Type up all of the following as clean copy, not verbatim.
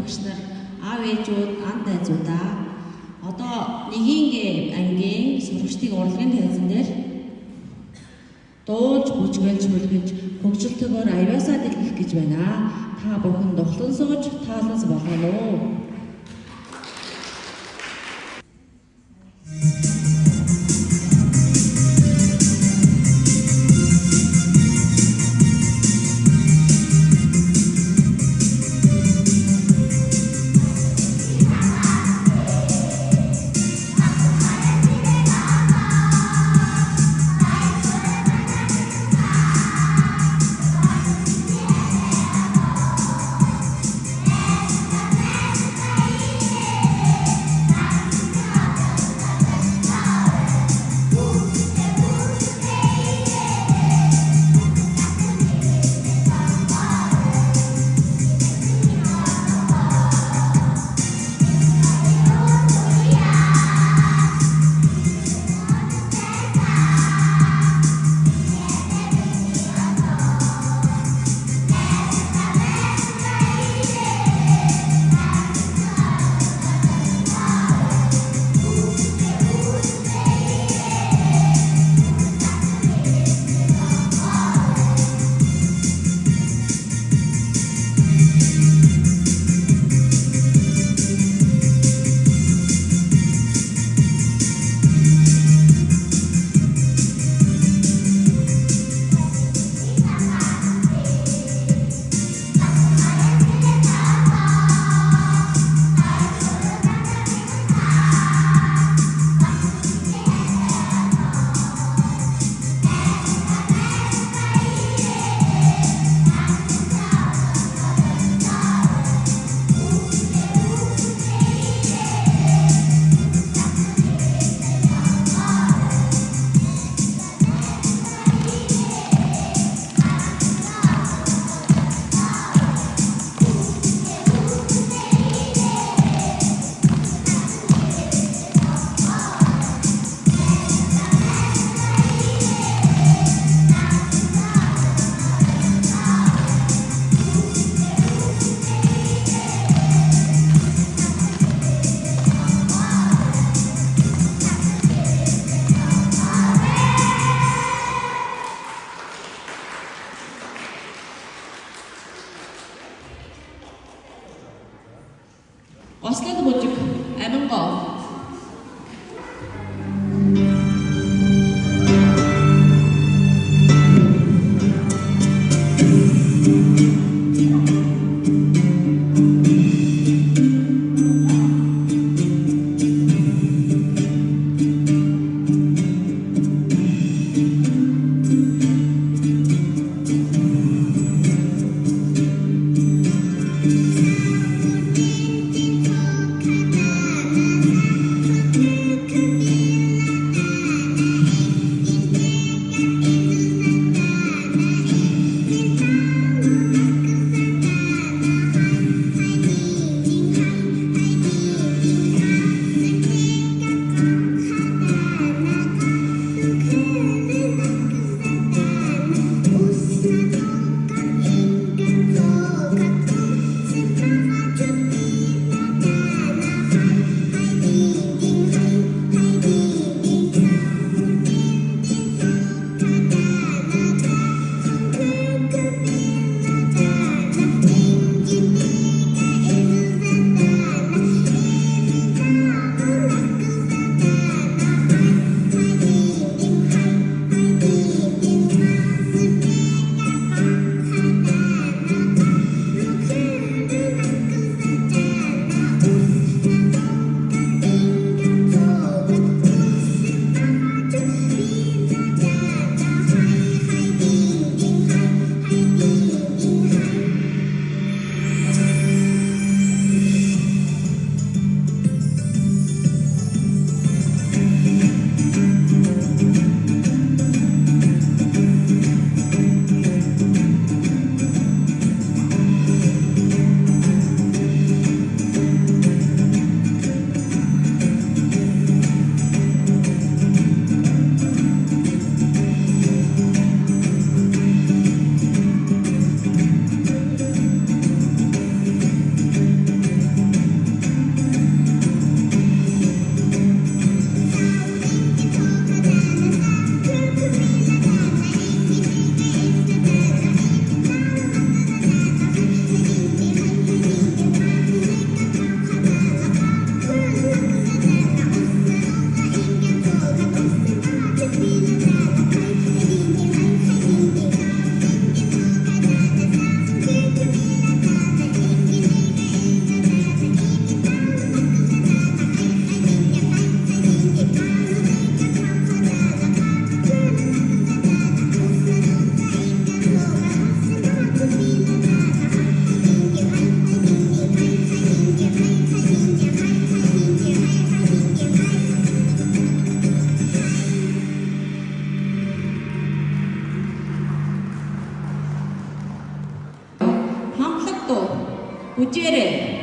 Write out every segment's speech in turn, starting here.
багш нар, аав ээжүүд, ан дайзуудаа одоо нэгийн ангийн сурагчдын урлагийн тайзан дээр дуулж, бүжгэлж, хөлгөж, хөгжилтөөр аяасаа дэлгэх гэж байна. Та бүхэн духлан сууж, тааланс болгоно уу? Ослын бүжиг амин гоо. 네.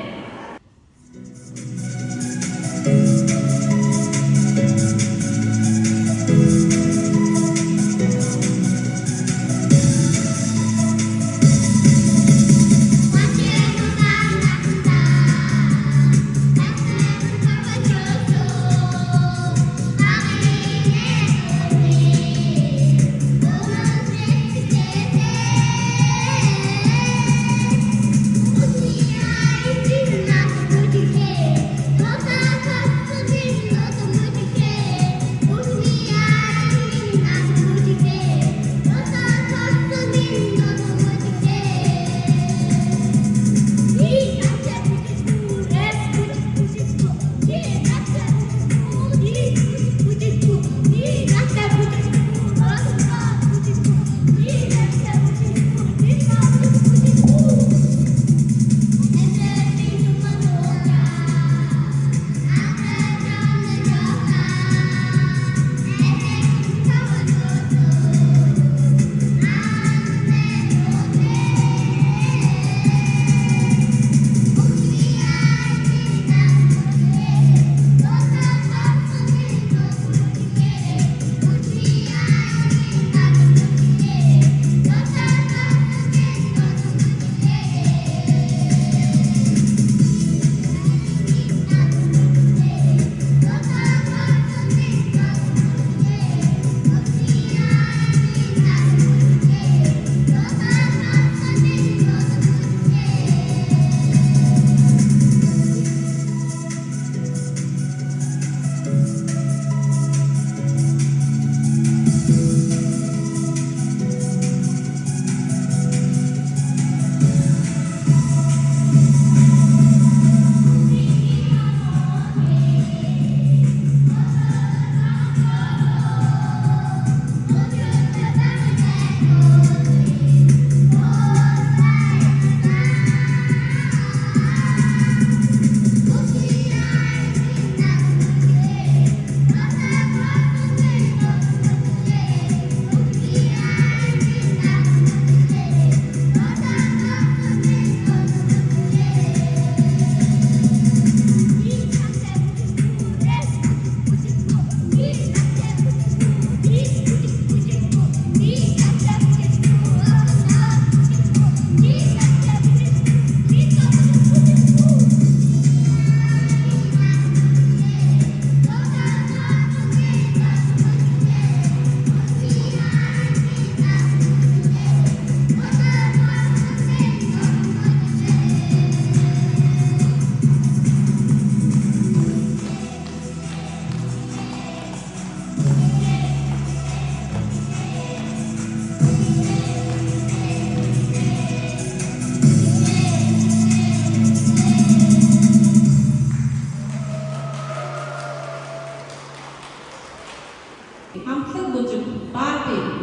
Pamphlet wordt een Barbie.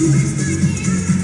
Where's my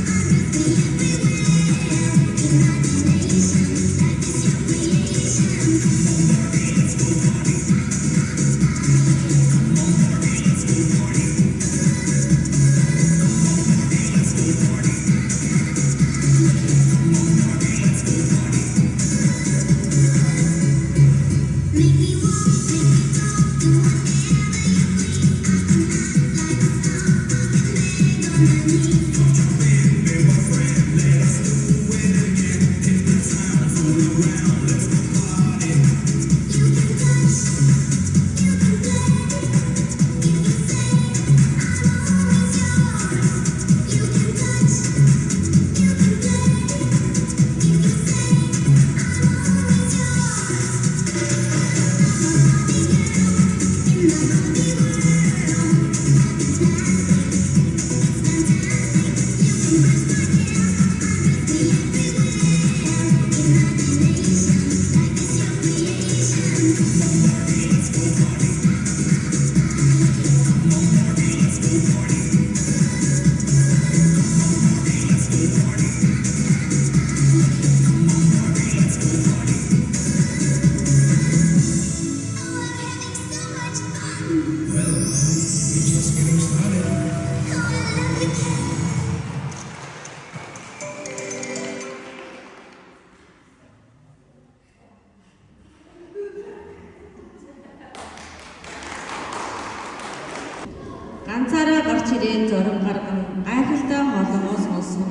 Ганцаараа гарч ирээд зориг гарган гайхалтай хоолойгоо сонсон.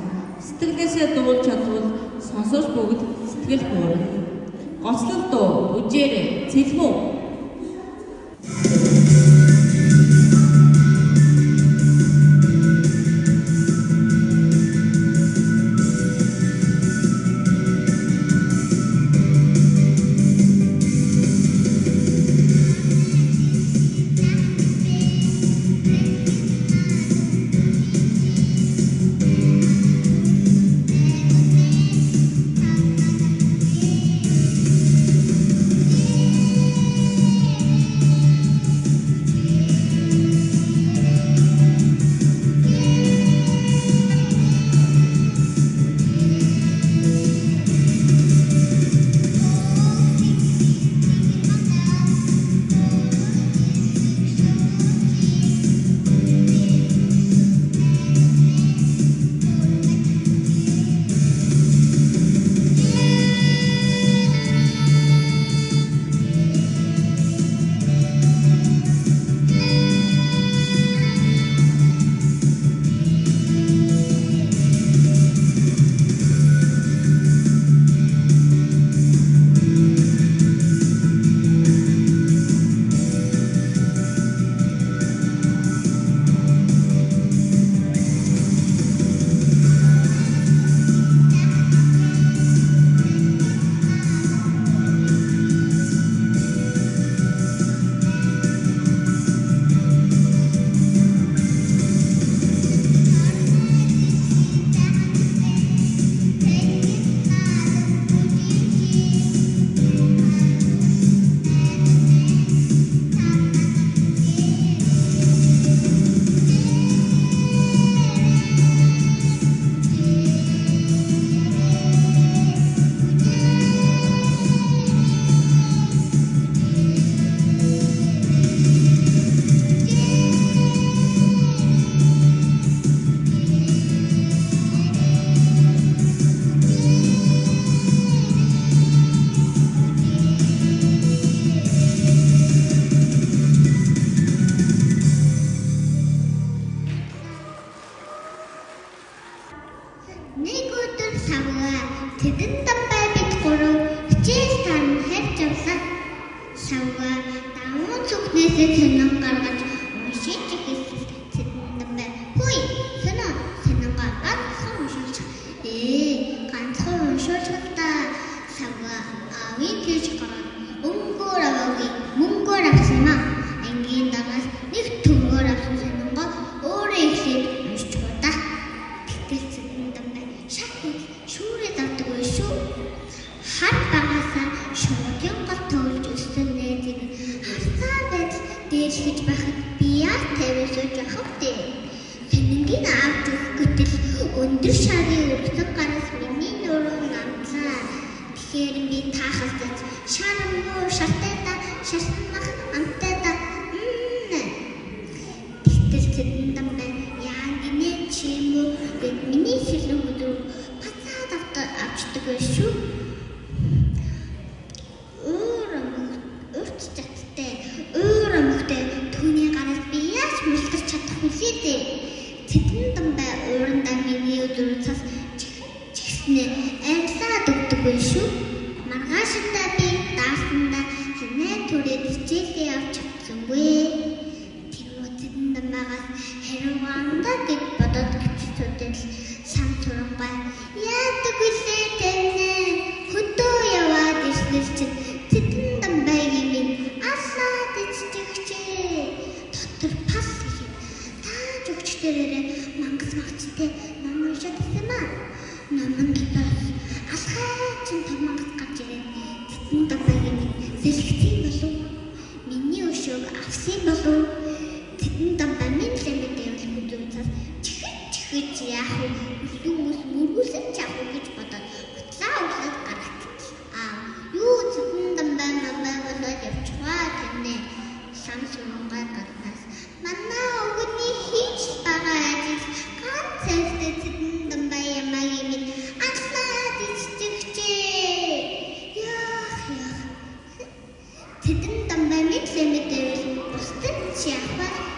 Сэтгэлээсээ дуулж чадвал сонсож бүгд сэтгэл хөөрнө. Гоцлол дуу үжээрээ цэлмүү. Тэдэнд тамбай бид гурав хичээл тань хайж явлаа. Савга давуу зүгнээсээ сонин гаргаж уншиж ихэсэн тэдэнд тамбай. Хүй, сонингаа ганцхан уншиж. Ганцхан уншиж та савга авийн тийж гараад өнгөөр аваагүй мөнгөөр авсан маа. Ангийн дагаас нэг төгөөр авсан сонингаа өөрөө ихлээд уншиж удаа. Тэтэл тэдэнд тамбай шахах шүүрээ давдаггүй шүү. Хар багасаа шуугийн гол төвлж өссөн нээзийг харсаа байдал дээшлэж байхад би яа тавьсаж явахвэ. Тэнэнгийн авч өгөхдөл өндөр шарын өргөсөн гараас миний нуруу намлаа. Тэгэхээр би таахаас шарамгүй шартайда шарсанах амтайда тэтэл тэдэнд тамбай яа гинэ чимүү гэд миний шилэн өдөр пацаад авчдаг шүү. Түүний гараас би яаж мултарч чадах вүлээ дээ. Тэдэнд тамбай ууран Гэвчнээ арилаад өгдөггүй шүү. Маргаашдаа би даасандаа хинээ түрээд хичээлээ явж чадсангүй. Тэмүүтэн дамаагаас хэрвээ гэж бодоод гिचсүүдэл сан турангаа яадаг үлээ тэнэ хөдөө яваад ирлээ чинь тэтэн дамбайгийн минь аллаад иччихчээ. Дотор пас хийх. Тааж өгч дээрээ мангас магчтай ном уншаад байсан маа. Номон дотор алхаа чин томонгос гарч ирээд тэтэн дамбайгийн минь сэлгэцэн болов. Миний өшөөг авсан болов. Тэтэн дамбай минь л мэдээвэл хөдөөцөөс чихэж яах вэ? Хүмүүс мөргүүлсэн чаах гэж бодоод утлаа углаад гаргацсан. Юу тэтэн дамбай болоод явчихваа гэнэ. Сан сурангаа гаднаас манай өгний хийж байгаа ажил ганц цайтай тэтэн дамбай ямаагийн минь аллаад иччихчээ. Яах. Тэтэн дамбай минь л мэдээвэл бусдад яах вэ?